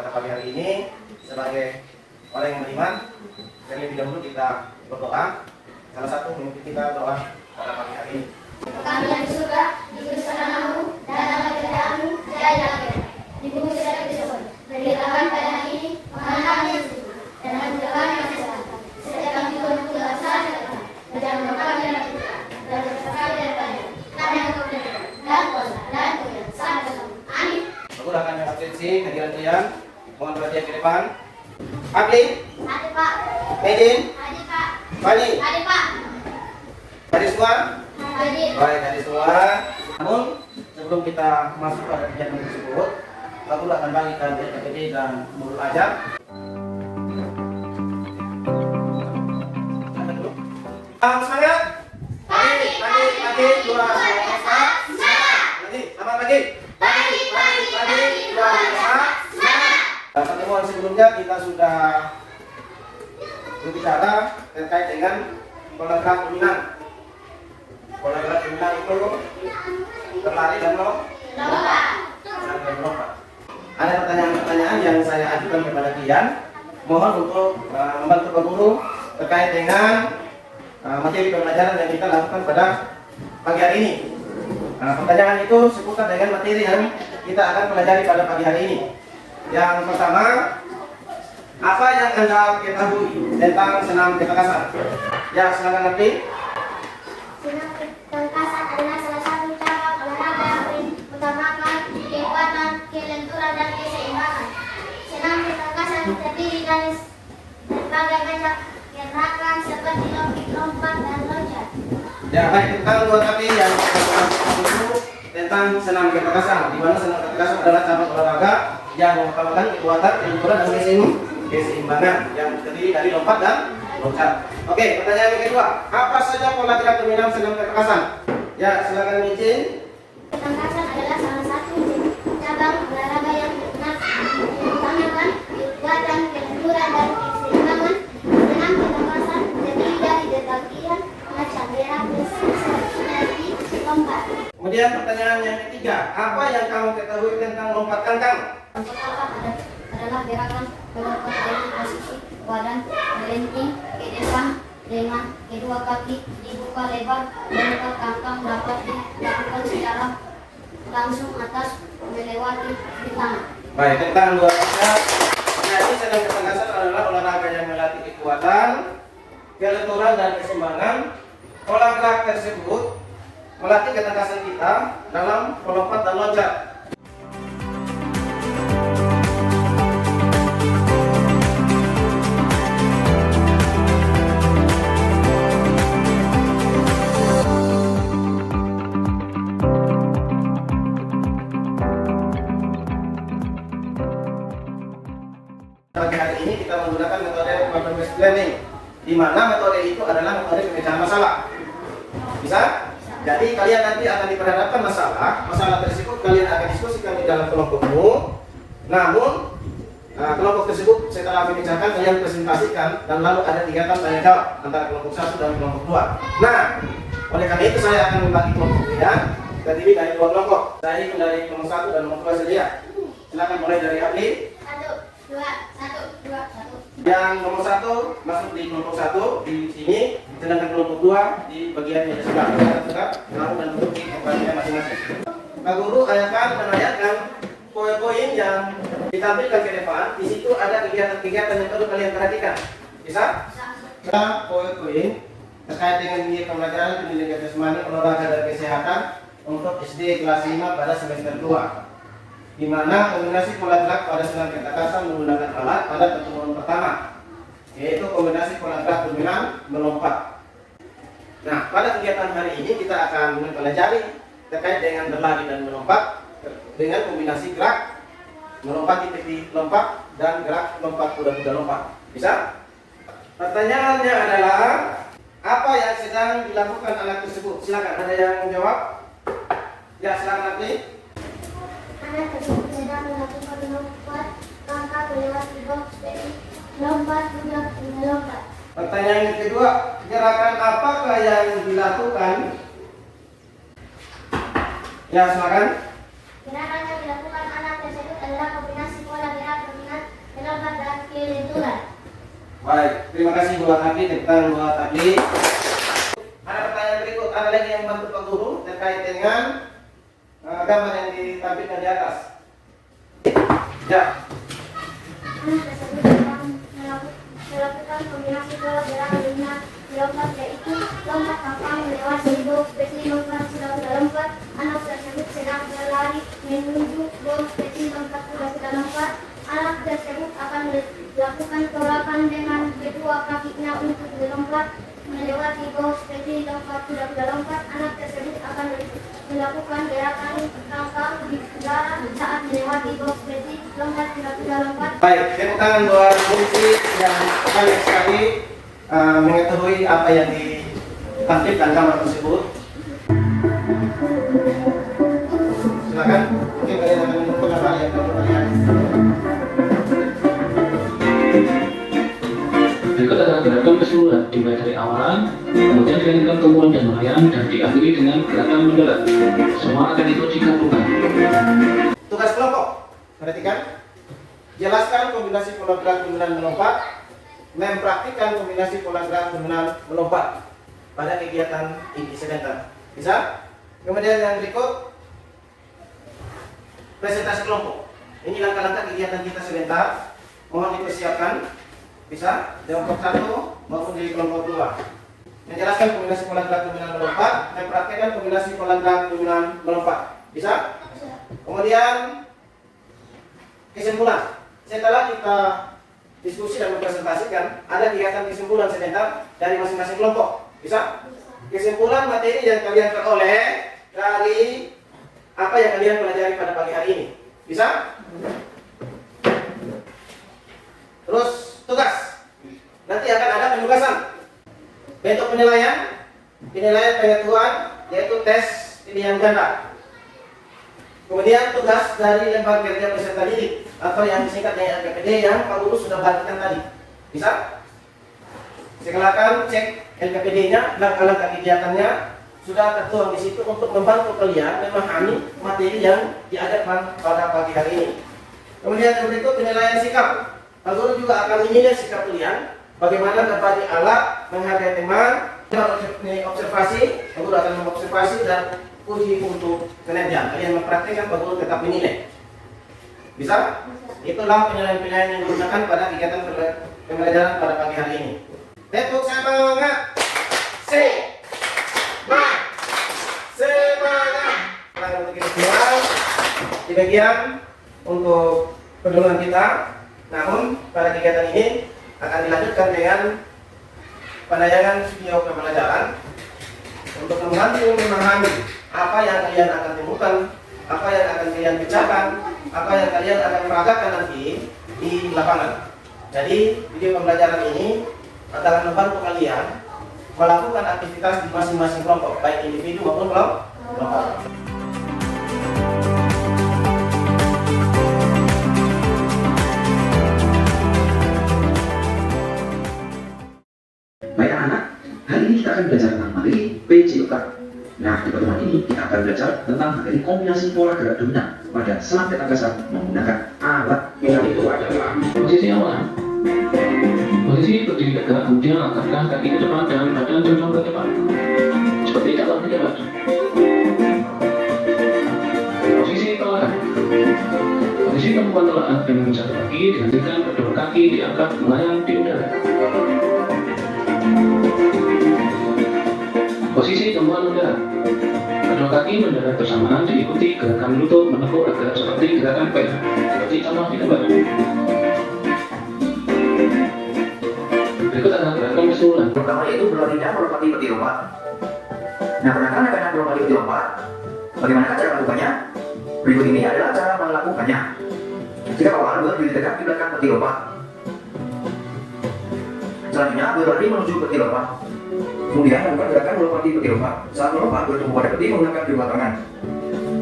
pada pagi hari ini sebagai orang yang beriman. Terlebih dahulu kita berdoa. Salah satu memimpin kita doa pada pagi hari ini. Kami yang di surga, dikuduskan namamu, datanglah kerajaanmu, jadilah kehendakmu di bumi seperti di surga. Berilah kami pada hari ini makanan kami yang secukupnya, dan ampunilah kami yang kesalahan. Setiap kami berbuat dosa dan jangan membawa kami dalam fitnah, dan bebaskan kami dari bahaya. Karena Engkau benar dan kuasa dan kemuliaan sampai bersama. Amin. Pergunakan yang absensi kehadiran kalian. Mohon perhatian ke depan. Abli, Hadir Pak. Medin, Hadir Pak. Fani, Hadir Pak. hadir semua? Hadir. Baik, hadir semua. Namun sebelum kita masuk pada kegiatan tersebut, aku akan bagikan PPD dan mulut ajar. Semangat! Pagi, luar biasa. Lagi, selamat pagi. Pagi, luar biasa. Pertemuan sebelumnya kita sudah berbicara terkait dengan pola gerak dominan. Pola gerak dominan itu berlari dan melompat. Ada pertanyaan-pertanyaan yang saya ajukan kepada kalian. Mohon untuk membantu Pak Guru terkait dengan materi pembelajaran yang kita lakukan pada pagi hari ini. Pertanyaan itu seputar dengan materi yang kita akan pelajari pada pagi hari ini. Yang pertama, apa yang Anda ketahui tentang senam ketangkasan? Ya, silakan nanti. Senam ketangkasan adalah salah satu cabang olahraga yang mengutamakan kekuatan, kelenturan, dan keseimbangan. Senam ketangkasan terdiri dari berbagai macam gerakan seperti lompat dan loncat. Ya, baik, tentang dua tadi yang itu tentang senam ketangkasan, di mana senam ketangkasan adalah cabang olahraga yang mengutamakan kekuatan, kelenturan, dan keseimbangan yang terdiri dari lompat dan loncat. Oke, pertanyaan yang kedua, apa saja pola gerak dominan senam ketangkasan? Ya, silakan izin. Ketangkasan adalah salah satu cabang olahraga yang mengutamakan kekuatan, kelenturan, dan keseimbangan. Senam ketangkasan terdiri dari berbagai macam gerakan seperti lompat. Kemudian pertanyaan yang ketiga, apa yang kamu ketahui tentang lompat kangkang? Lompat kangkang adalah gerakan melompat dari posisi badan melenting ke depan dengan kedua kaki dibuka lebar. Lompat kangkang dapat dilakukan secara langsung atas melewati rintangan. Baik, tentang dua saja. Jadi senam ketangkasan adalah olahraga yang melatih kekuatan, kelenturan, dan keseimbangan. Pola gerak tersebut melatih ketangkasan kita dalam melompat dan loncat. Pagi hari ini kita menggunakan metode problem-based learning, di mana metode itu adalah metode pemecahan masalah. Bisa? Jadi kalian nanti akan diperhadapkan masalah tersebut kalian akan diskusikan di dalam kelompokmu. Namun kelompok tersebut setelah memecahkan kalian presentasikan dan lalu ada kegiatan tanya jawab antara kelompok 1 dan kelompok 2. Nah, oleh karena itu saya akan membagi kelompok kalian terdiri dari dua kelompok. Saya hitung dari kelompok 1 dan kelompok 2 saja. Silakan mulai dari Abli. 1, 2, 1, 2, 1. Yang nomor 1 masuk di kelompok 1 di sini, sedangkan kelompok 2 di bagian meja sebelah. Lalu dan duduk di tempatnya masing-masing. Pak Guru akan menanyakan poin-poin yang ditampilkan ke depan. Di situ ada kegiatan-kegiatan yang perlu kalian perhatikan. Bisa? Bisa. Poin-poin terkait dengan nilai pembelajaran pendidikan jasmani, olahraga, dan kesehatan untuk SD kelas 5 pada semester 2. Di mana kombinasi pola gerak pada senam ketangkasan menggunakan alat pada pertemuan pertama, yaitu kombinasi pola gerak dominan melompat. Nah, pada kegiatan hari ini kita akan mempelajari terkait dengan berlari dan melompat dengan kombinasi gerak melompat di lompat dan gerak lompat kuda-kuda lompat. Bisa? Pertanyaannya adalah apa yang sedang dilakukan alat tersebut? Silakan, ada yang menjawab? Ya, silakan nanti. Anak tersebut sedang melakukan lompat kangkang melewati box seperti lompat kuda melompat. Pertanyaan yang kedua, gerakan apakah yang dilakukan? Ya, silakan. Gerakan yang dilakukan anak tersebut adalah kombinasi pola gerak dominan Terima kasih buat Tabli, tepuk tangan buat Tabli. Ada pertanyaan berikut, ada lagi yang bantu Pak Guru terkait dengan gambar yang ditampilkan di atas. Ya. Anak tersebut akan melakukan kombinasi pola gerakan dengan lompat, yaitu lompat tampang melewati box seperti lompat sudah lompat. Anak tersebut sedang berlari menuju box seperti lompat sudah lompat. Anak tersebut akan melakukan tolakan dengan kedua kakinya untuk melompat melewati box seperti lompat sudah lompat. Anak tersebut akan melakukan gerakan tampang di udara saat melewati box seperti lompat sudah lompat. Baik, tepuk tangan buat Bungsi yang banyak sekali mengetahui apa yang ditampilkan gambar tersebut. Silakan, mungkin kalian akan menentukan apa yang kamu lihat. Berikut adalah gerakan keseluruhan dimulai dari awalan, kemudian dilanjutkan tumbuhan dan layang, dan diakhiri dengan gerakan mendarat. Semua akan diuji gabungan. Tugas kelompok, perhatikan. Jelaskan kombinasi pola gerak dominan melompat. Mempraktikkan kombinasi pola gerak dominan melompat pada kegiatan inti sebentar. Bisa? Kemudian yang berikut, presentasi kelompok. Ini langkah-langkah kegiatan kita sebentar. Mohon dipersiapkan. Bisa di kelompok 1 maupun di kelompok 2. Menjelaskan kombinasi pola gerak dominan melompat, mempraktikkan kombinasi pola gerak dominan melompat. Bisa? Kemudian kesimpulan. Setelah kita diskusi dan mempresentasikan, ada kegiatan kesimpulan sebentar dari masing-masing kelompok. Bisa? Kesimpulan materi yang kalian peroleh dari apa yang kalian pelajari pada pagi hari ini. Bisa? Terus tugas. Nanti akan ada penugasan. Bentuk penilaian pengetahuan, yaitu tes pilihan ganda. Kemudian tugas dari lembar kerja peserta didik atau yang disingkat dengan LKPD yang Pak Guru sudah bagikan tadi. Bisa? Silakan cek LKPD-nya, langkah-langkah kegiatannya sudah tertuang di situ untuk membantu kalian memahami materi yang diajarkan pada pagi hari ini. Kemudian yang berikut penilaian sikap. Pak Guru juga akan menilai sikap kalian, bagaimana berbagi alat, menghargai teman, observasi. Pak Guru akan mengobservasi dan uji untuk kinerja. Kalian mempraktikkan, Pak Guru tetap menilai. Bisa? Itulah penilaian-penilaian yang digunakan pada kegiatan pembelajaran pada pagi hari ini. Tepuk semangat. Semangat. Untuk kita di bagian untuk penurunan kita. Namun pada kegiatan ini akan dilanjutkan dengan penayangan video pembelajaran untuk membantu memahami apa yang kalian akan temukan, apa yang akan kalian pecahkan, apa yang kalian akan peragakan nanti di lapangan. Jadi video pembelajaran ini adalah membantu kalian melakukan aktivitas di masing-masing kelompok, baik individu maupun kelompok. Baik anak, hari ini kita akan belajar tentang materi PJOK. Nah, di pertemuan ini kita akan belajar tentang materi kombinasi pola gerak dominan pada selang petak kasar menggunakan alat. Itu adalah Posisi awalan. Posisi berdiri tegak, kemudian angkatkan kaki ke depan dan badan condong ke depan. Seperti contoh di depan. Posisi telahan. Posisi tumpuan telahan dengan satu kaki dilanjutkan kedua kaki diangkat melayang di udara. Posisi tumpuan mendarat. Kedua kaki mendarat bersamaan diikuti gerakan lutut menekuk agar seperti gerakan P. Seperti contoh di gambar. Berikut adalah gerakan keseluruhan. pertama yaitu berlarinya melompati peti lompat. Nah, pernahkah anak-anak melompati peti lompat? Bagaimana cara melakukannya? Berikut ini adalah cara melakukannya. Jika awal berdiri tegak di belakang peti lompat. Selanjutnya berlari menuju peti lompat. Kemudian lakukan gerakan melompati peti lompat. Saat melompat bertumpu pada peti menggunakan kedua tangan.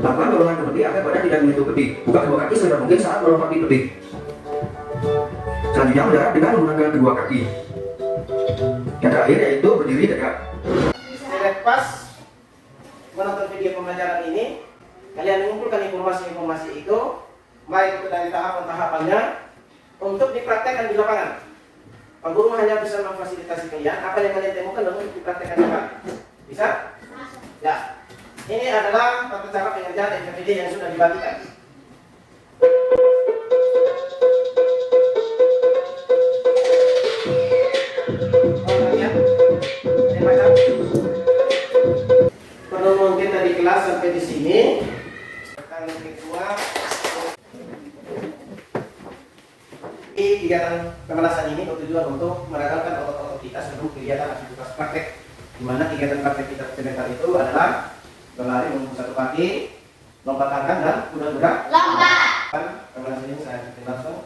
Lakukan dorongan ke peti agar badan tidak menyentuh peti. Buka kedua kaki selebar mungkin saat melompati peti. Selanjutnya mendarat dengan menggunakan kedua kaki. Yang terakhir yaitu berdiri tegak. Pas menonton video pembelajaran ini, kalian mengumpulkan informasi-informasi itu, baik itu dari tahapan-tahapannya, untuk dipraktekkan di lapangan. Pak Guru hanya bisa memfasilitasi kalian apa yang kalian temukan lalu dipraktekkan apa? Bisa? Ya. Ini adalah tata cara pengerjaan NKPD yang sudah dibagikan. Perlu mungkin dari kelas sampai di sini. Tentang kedua, kegiatan pemanasan ini bertujuan untuk meregalkan otot-otot kita sebelum kegiatan aktivitas praktek. Di mana kegiatan praktek kita sebentar itu adalah berlari menempuh satu kaki, lompat angkat dan kuda-kuda. Lompat. Pemanasan ini saya ikutin langsung.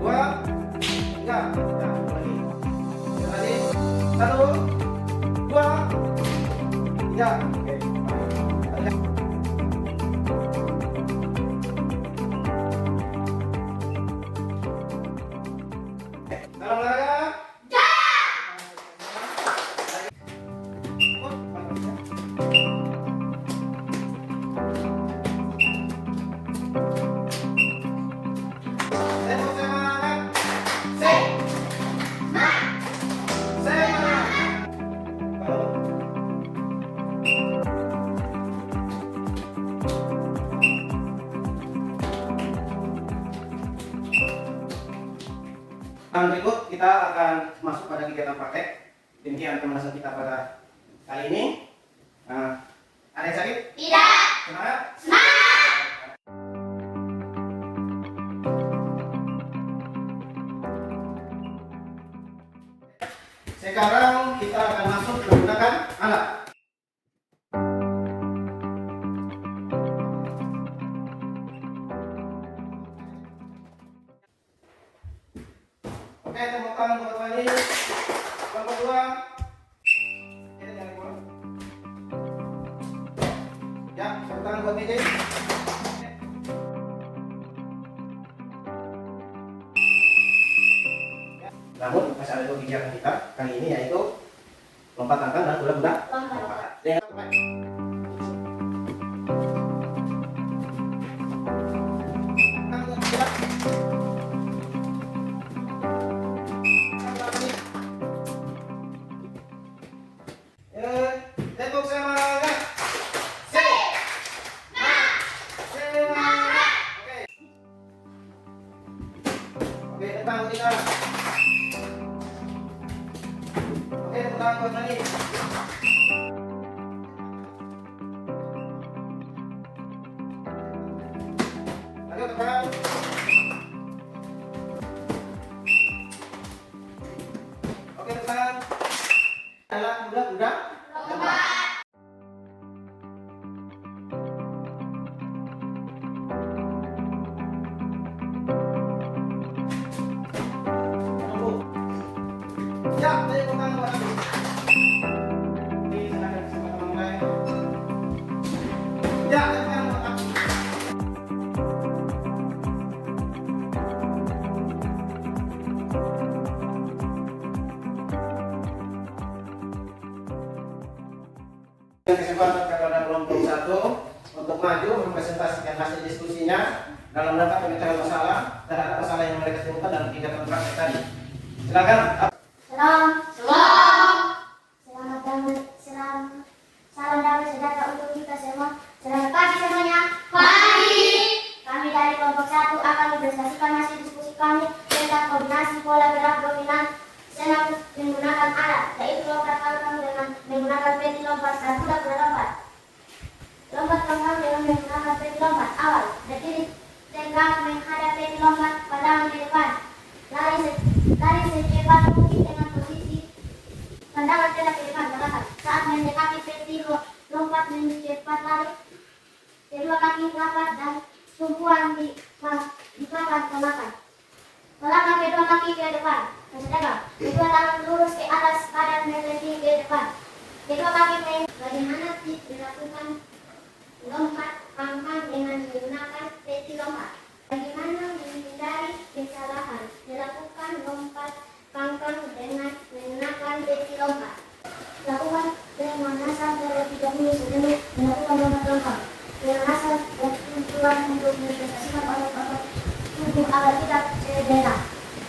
Dua, tiga, ya, lagi. Lagi. Satu, dua, tiga. Oke. Salam olahraga. Berikut kita akan masuk pada kegiatan praktek. Demikian pemanasan kita pada kali ini. Ada yang sakit? Tidak. Semangat? Semangat. Sekarang kita akan masuk menggunakan alat. Oke, tepuk tangan buat Wani. Yang kedua, ini yang kedua. Ya, tepuk tangan buat DJ. Namun masih ada dua kegiatan kita kali ini yaitu lompat angkat dan kuda-kuda. Lompat. Dengan tepuk semangat. Semangat. Oke, tepuk kita. Oke, tepuk tangan buat lagi. Ayo tekan. Oke, tekan. Adalah kuda-kuda. Ya, tepuk tangan buat aku. Silakan sama mulai. Ya, tepuk tangan buat aku. Kesempatan kepada kelompok 1 untuk maju mempresentasikan hasil diskusinya dalam rangka pemecahan masalah terhadap masalah yang mereka temukan dalam kegiatan praktek tadi. Silakan. Salam. Salam. Selamat damai. Salam damai sejahtera untuk kita semua. Selamat pagi semuanya. Pagi. Kami dari kelompok 1 akan mempresentasikan hasil diskusi kami tentang kombinasi pola gerak dominan senang menggunakan alat, yaitu lompat kangkang dengan menggunakan peti lompat dan kuda-kuda lompat. Lompat kangkang dengan menggunakan peti lompat awal, berdiri tegak menghadap peti lompat pandangan ke depan. Lari secepat mungkin dengan posisi pandangan tegak ke depan belakang. Saat mendekati peti lompat cepat lari, kedua kaki rapat dan tumpuan di papan pemakan. Melangkah ke kedua kaki ke depan. Sedangkan kedua tangan lurus ke atas badan melengking ke depan. Kedua kaki bagaimana dilakukan lompat pangkang dengan menggunakan peti lompat. Bagaimana menghindari kesalahan dilakukan lompat pangkang dengan menggunakan peti lompat. Lakukan pemanasan terlebih dahulu sebelum melakukan lompat-lompat. Pemanasan bertujuan untuk mengintegrasikan otot-otot tubuh agar tidak cedera.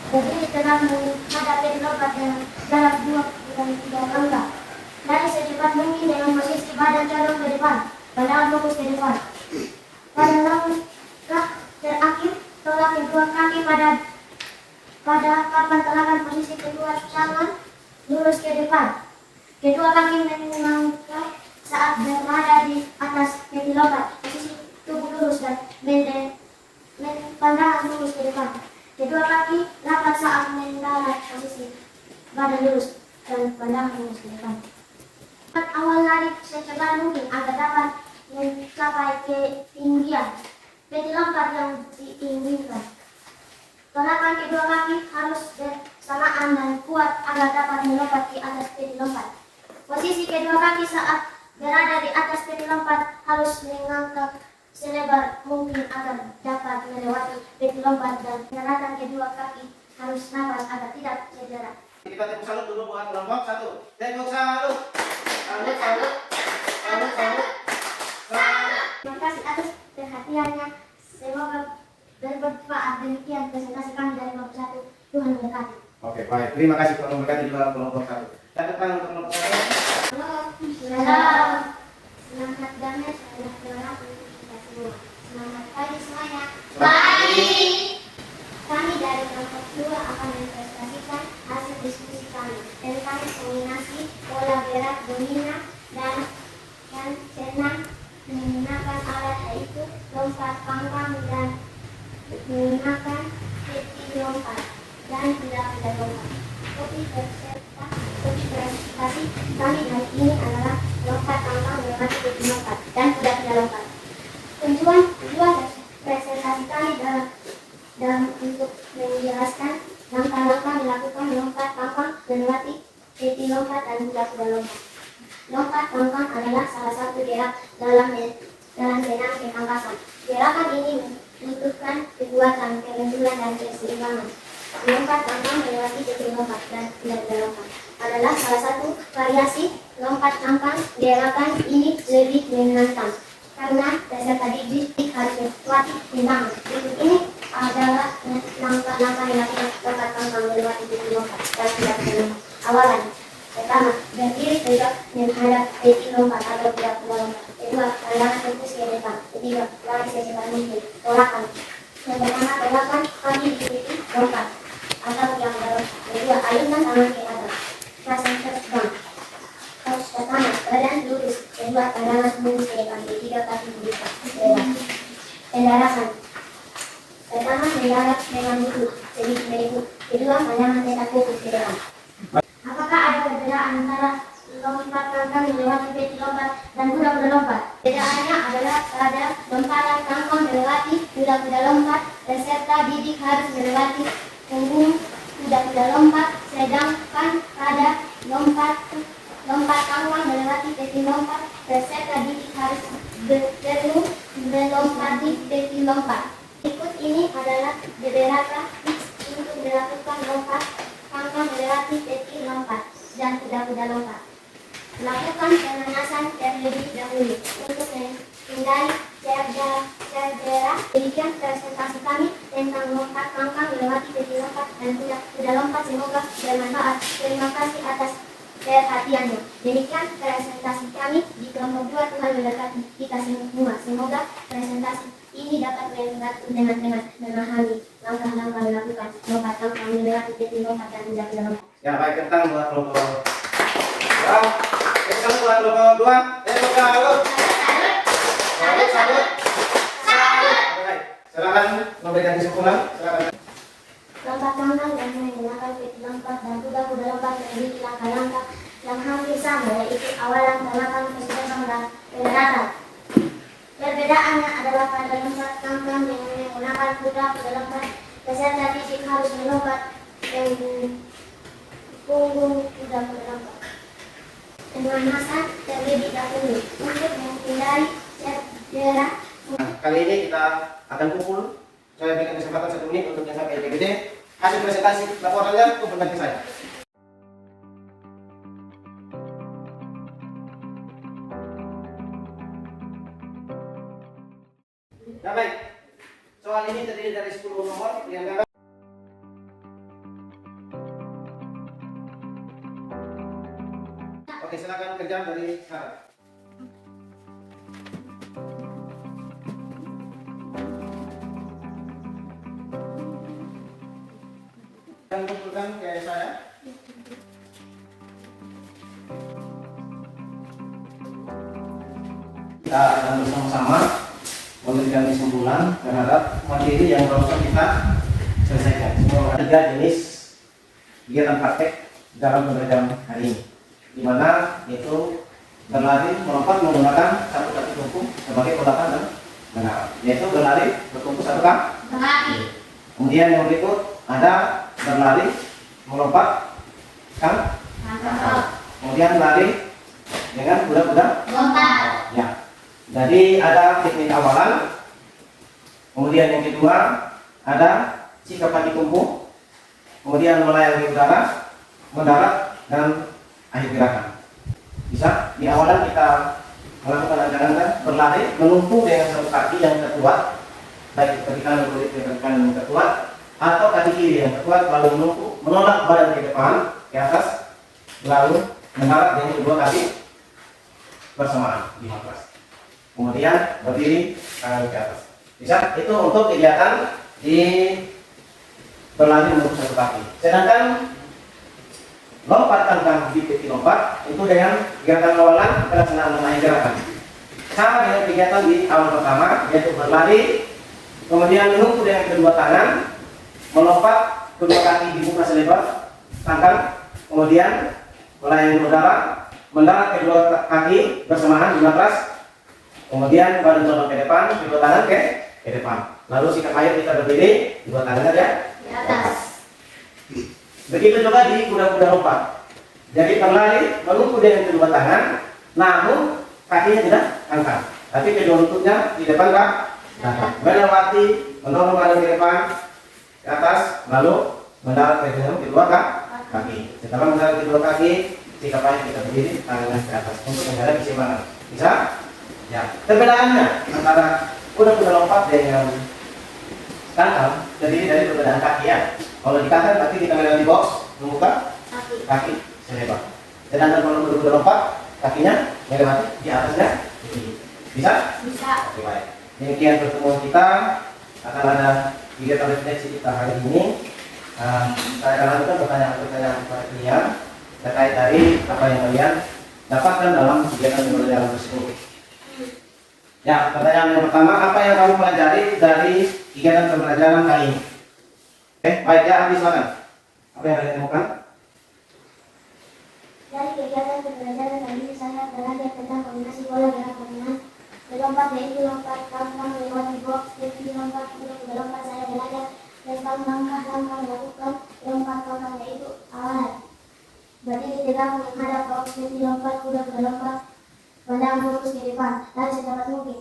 Berdiri tenang menghadapi lompat dengan jarak 2 langkah. Lari secepat mungkin dengan posisi badan condong ke depan, pandangan fokus ke depan. Pada langkah terakhir, tolak kedua kaki pada papan telakan posisi kedua tangan lurus ke depan. Kedua kaki melangkah saat berada di atas peti lompat, posisi tubuh lurus dan pandangan lurus ke depan. Kedua kaki rapat saat mendarat, posisi badan lurus dan pandangan lurus ke depan. Awal lari secepat mungkin agar dapat mencapai ketinggian peti lompat yang diinginkan. Tolakan kedua kaki harus bersamaan dan kuat agar dapat melompat di atas peti lompat. Posisi kedua kaki saat berada di atas peti lompat harus mengangkat selebar mungkin agar dapat melewati peti lompat dan gerakan kedua kaki harus nafas agar tidak cedera. Kita tepuk salut dulu buat kelompok 1. Tepuk salut. Salut, salut. Salut, salut. Terima kasih atas perhatiannya. Semoga bermanfaat. Demikian presentasi kami dari kelompok 1. Tuhan memberkati. Oke, baik. Terima kasih Tuhan memberkati di dalam kelompok 1. Catat tangan untuk kelompok 1. Halo, salam. Semangat damai, salam doa untuk kita semua. Selamat pagi semuanya. Pagi. Kami dari kelompok 2 akan mempresentasikan hasil diskusi kami tentang kombinasi bola berat dominan dan senang menggunakan alat yaitu lompat pangkang dan menggunakan peti lompat dan tidak lompat. Topik presentasi kami hari ini adalah lompat pangkang melewati peti lompat dan tidak lompat. Tujuan presentasi kami dalam untuk menjelaskan langkah-langkah dilakukan lompat pangkang melewati peti lompat dan kuda-kuda lompat. Lompat pangkang adalah salah satu gerak dalam senam ketangkasan. Gerakan ini membutuhkan kekuatan, kelenturan, dan keseimbangan. Lompat pangkang melewati peti lompat dan kuda-kuda lompat adalah salah satu variasi lompat pangkang. Gerakan ini lebih menantang karena peserta didik harus melewati rintangan. Berikut ini adalah langkah-langkah dilakukan lompat pangkang melewati peti lompat dan kuda-kuda lompat. Awalan. Pertama, berdiri tegak menghadap peti lompat atau kuda-kuda lompat. Kedua, pandangan fokus ke depan. Ketiga, lari secepat mungkin. Tolakan. Yang pertama, tolakan kaki di peti lompat atau kuda-kuda lompat. Kedua, ayunkan tangan ke atas. Pasang terbang. Pertama, badan lurus. Kedua, pandangan fokus ke depan. Ketiga, kaki dibuka. Pendarahan. Pertama, mendarat dengan lutut sedikit berikut. Kedua, pandangan tetap fokus ke depan. Apakah ada perbedaan antara lompat pangkang melewati peti lompat dan kuda-kuda lompat? Perbedaannya adalah pada lompatan pangkang melewati kuda-kuda lompat, peserta didik harus melewati punggung kuda-kuda lompat, sedangkan pada lompat pangkang melewati peti lompat, peserta didik harus perlu melompati peti lompat. Berikut ini adalah beberapa tips untuk melakukan lompat pangkang melewati peti lompat dan kuda-kuda lompat. Lakukan pemanasan terlebih dahulu untuk menghindari cedera. Demikian presentasi kami tentang lompat pangkang melewati peti lompat dan kuda-kuda lompat. Semoga bermanfaat. Terima kasih atas perhatiannya. Demikian presentasi kami di kelompok 2. Tuhan memberkati kita semua. Semoga presentasi ini dapat membantu teman-teman memahami langkah-langkah dilakukan lompat pangkang melewati peti lompat dan kuda-kuda lompat. Ya, baik, tentang buat kelompok 2. Kita buat kelompok 2. Tepuk salut. Salut, salut. Baik, silakan memberikan kesimpulan. Silakan. Lompat pangkang dan menggunakan peti lompat dan kuda-kuda lompat memiliki langkah-langkah yang hampir sama, yaitu awalan, tolakan, keseimbangan, dan pendaratan. Perbedaannya adalah pada lompat pangkang dengan menggunakan kuda-kuda lompat, peserta fisik harus melompat yang punggung kuda melompat dengan masa terlebih dahulu untuk menghindari cedera. Kali ini kita akan kumpul. Saya berikan kesempatan 1 menit untuk yang PPBD. Hasil presentasi laporannya kumpulkan ke saya. Nah, baik. Soal ini terdiri dari 10 nomor yang dapat. Oke, silakan kerja dari sekarang. Dan kumpulkan ke saya. Kita akan bersama-sama memberikan kesimpulan terhadap materi yang barusan kita selesaikan. Semua ada 3 jenis kegiatan praktek dalam pembelajaran hari ini, di mana itu berlari, melompat menggunakan satu kaki tumpu sebagai pelatahan dan mengarah, yaitu berlari bertumpu satu kaki. Kemudian yang berikut ada berlari melompat kan, kemudian lari dengan kuda-kuda ya. Jadi ada teknik awalan, kemudian yang kedua ada sikap kaki tumpu, kemudian melayang di udara, mendarat, dan akhir gerakan. Bisa di awalan kita melakukan gerakan berlari menumpu dengan satu kaki yang terkuat, baik kaki kanan atau kaki kanan yang terkuat, atau kaki kiri yang terkuat, lalu menumpu menolak badan ke depan ke atas, lalu mendarat dengan kedua kaki bersamaan di matras. Kemudian berdiri tangan ke atas. Bisa itu untuk kegiatan di berlari menumpu satu kaki. Sedangkan lompat tangkang di peti lompat itu dengan kegiatan awalan pelaksanaan menaik gerakan. Sama dengan kegiatan di awal pertama, yaitu berlari, kemudian menumpu dengan kedua tangan, melompat kedua kaki dibuka selebar tangkang, kemudian melayang di udara, mendarat kedua kaki bersamaan di matras, kemudian badan condong ke depan, kedua tangan ke depan. Lalu sikap ayo kita berdiri, dua tangan ada Di atas. Begitu juga di kuda-kuda lompat. Jadi berlari menumpu dengan kedua tangan, namun kakinya tidak angkat, tapi kedua lututnya di depan kak, melewati, mendorong badan ke depan, ke atas, lalu mendarat dengan kedua kaki. Setelah mendarat kedua kaki, sikap ayo kita berdiri, tangan ke atas untuk menghadapi keseimbangan. Bisa? Ya. Perbedaannya antara kuda-kuda lompat dengan tangkang terdiri dari perbedaan kaki ya. Kalau di kaki kaki kita melewati box, membuka kaki selebar. Sedangkan kalau kuda-kuda lompat, kakinya melewati di atasnya. Bisa? Bisa. Oke, baik. Demikian pertemuan kita. Akan ada kegiatan refleksi kita hari ini. Saya akan lanjutkan pertanyaan-pertanyaan kalian terkait dari apa yang kalian dapatkan dalam kegiatan pembelajaran tersebut. Ya, pertanyaan yang pertama, apa yang kamu pelajari dari kegiatan pembelajaran kali ini? Oke, baik ya, Andi silakan. Apa yang kalian temukan? Dari kegiatan pembelajaran kali ini saya belajar tentang kombinasi pola gerak dengan melompat, yaitu lompat tangkang melewati box, yaitu lompat kuda lompat. Saya belajar tentang langkah-langkah melakukan lompat tangkang, yaitu awal berdiri tegak menghadap box, yaitu lompat kuda lompat, pandang fokus ke depan, lari secepat mungkin,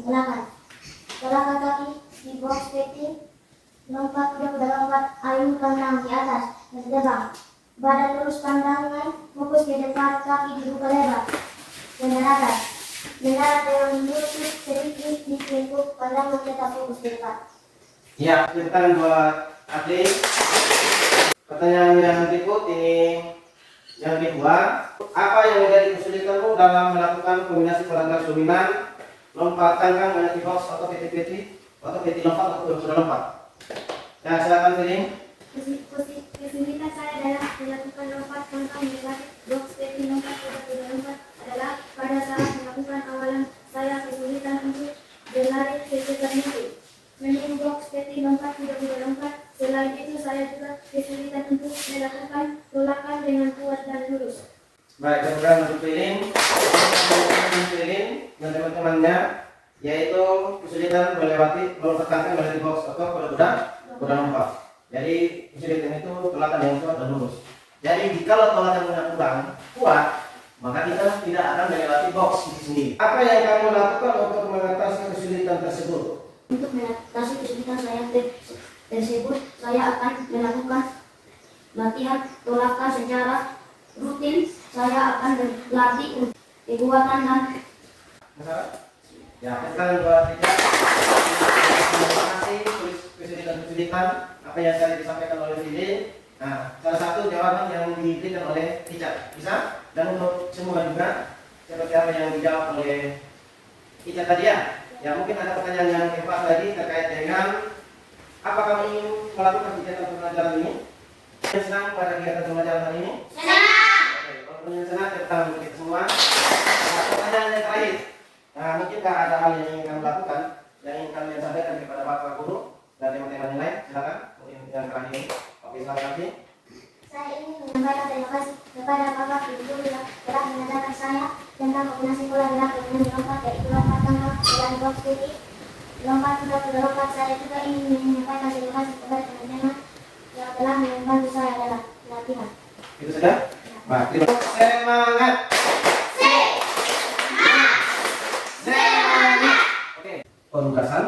belakang kaki di box, yaitu lompat kuda lompat, ayun pandang di atas dan terbang. Badan lurus, pandangan fokus ke depan, kaki dibuka lebar dan atas. Mendarat dengan lutut sedikit ditekuk, pandangan tetap fokus ke depan. Ya, silakan buat Adli. Pertanyaan yang berikut ini yang kedua, apa yang menjadi kesulitanmu dalam melakukan kombinasi pola dominan, lompat tangkang, melewati box atau peti lompat atau kuda lompat? Ya, silakan Piring. Kesulitan saya dalam melakukan lompat tangkang melewati box, peti lompat, kuda lompat adalah pada saat melakukan awalan saya kesulitan untuk berlari secepat mungkin. Menuju box, peti lompat, kuda lompat. Selain itu saya juga kesulitan untuk melakukan tolakan dengan kuat dan lurus. Baik, kemudian untuk Piring dan teman-temannya, yaitu kesulitan melewati melompat tangkang melewati box atau kuda lompat. Jadi kesulitan itu tolatan yang kuat dan lurus. Jadi jika tolatannya kurang kuat, maka kita tidak akan melewati box itu sendiri. Apa yang kamu lakukan untuk mengatasi kesulitan tersebut? Untuk mengatasi kesulitan saya tersebut, saya akan melakukan latihan tolakan secara rutin. Saya akan berlatih kekuatan dan Ya, kita buat kesulitan apa yang tadi disampaikan oleh Fili. Nah, salah satu jawaban yang diberikan oleh Ica bisa, dan untuk semua juga seperti apa yang dijawab oleh Ica tadi ya. Ya, mungkin ada pertanyaan yang hebat lagi terkait dengan apa kamu ingin melakukan kegiatan pembelajaran ini? Senang pada kegiatan pembelajaran hari ini? senang. Oke, kalau punya senang kita semua. Nah, pertanyaan yang terakhir. Nah, mungkinkah ada hal yang ingin kamu lakukan yang ingin kalian sampaikan kepada Bapak Guru dan teman-teman yang lain? Silakan. Mungkin yang terakhir. Oke, selamat pagi. Saya ingin menyampaikan terima kasih kepada Bapak Ibu yang telah mengajarkan saya tentang kombinasi pola gerak dengan lompat, yaitu lompat tangga dan box kiri. Lompat lompat saya juga ingin menyampaikan terima kasih kepada teman-teman yang telah membantu saya dalam latihan. Itu sudah? Baik, terima kasih. Semangat. Semangat. Oke, penugasan.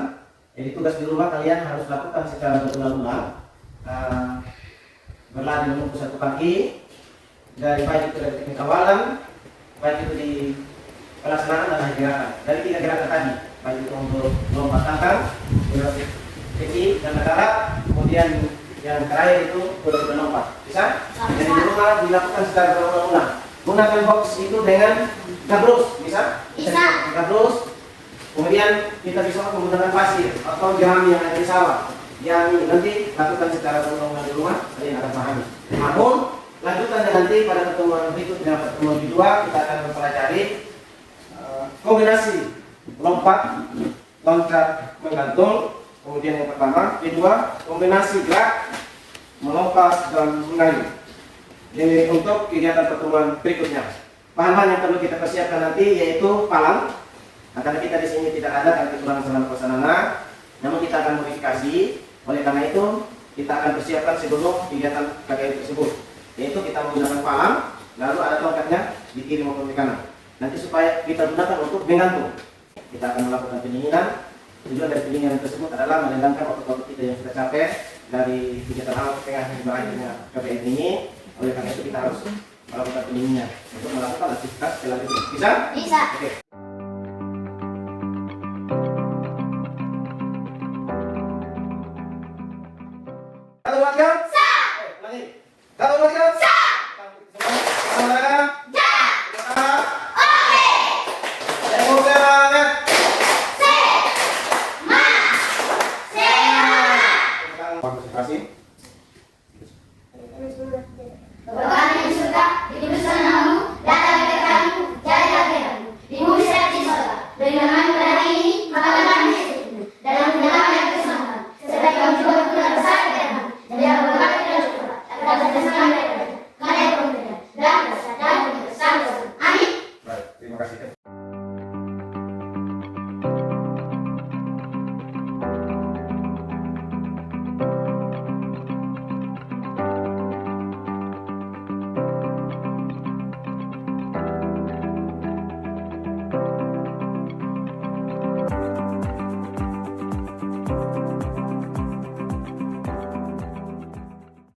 Jadi tugas di rumah kalian harus lakukan secara berulang-ulang. Berlari menunggu satu kaki dari baik itu dari teknik awalan, baik itu di pelaksanaan dan gerakan. Dari 3 gerakan tadi, baik itu untuk lompat tangkang, gerak kecil dan darat, kemudian yang terakhir itu kuda lompat. Bisa? Jadi di rumah dilakukan secara berulang-ulang. Gunakan box itu dengan gabrus, bisa? Bisa. Gabrus. Kemudian kita bisa menggunakan pasir atau jam yang ada di sawah. Yang nanti lakukan secara berulang-ulang di rumah, kalian akan pahami. Namun lanjutannya nanti pada pertemuan berikutnya, pertemuan kedua, kita akan mempelajari kombinasi lompat, loncat, menggantung. Kemudian yang pertama, kedua, kombinasi gerak, melompat dan mengayuh. Ini untuk kegiatan pertemuan berikutnya. Bahan-bahan yang perlu kita persiapkan nanti yaitu palang. Nah, karena kita di sini tidak ada karena kekurangan sarana prasarana, namun kita akan modifikasi. Oleh karena itu, kita akan persiapkan sebelum kegiatan KKN tersebut, yaitu kita menggunakan palang, lalu ada tongkatnya di kiri maupun di kanan. Nanti supaya kita gunakan untuk menggantung. Kita akan melakukan pendinginan. Tujuan dari pendinginan tersebut adalah menendangkan otot-otot kita yang sudah capek dari kegiatan awal ke tengah yang berakhirnya KKN ini. Oleh karena itu kita harus melakukan pendinginan untuk melakukan aktivitas selanjutnya. Bisa? Bisa. Oke. Satu buat kau? Sa. Lagi. Satu buat kau? Sa. Semangat. Ja. Oke. Semangat. Konsentrasi.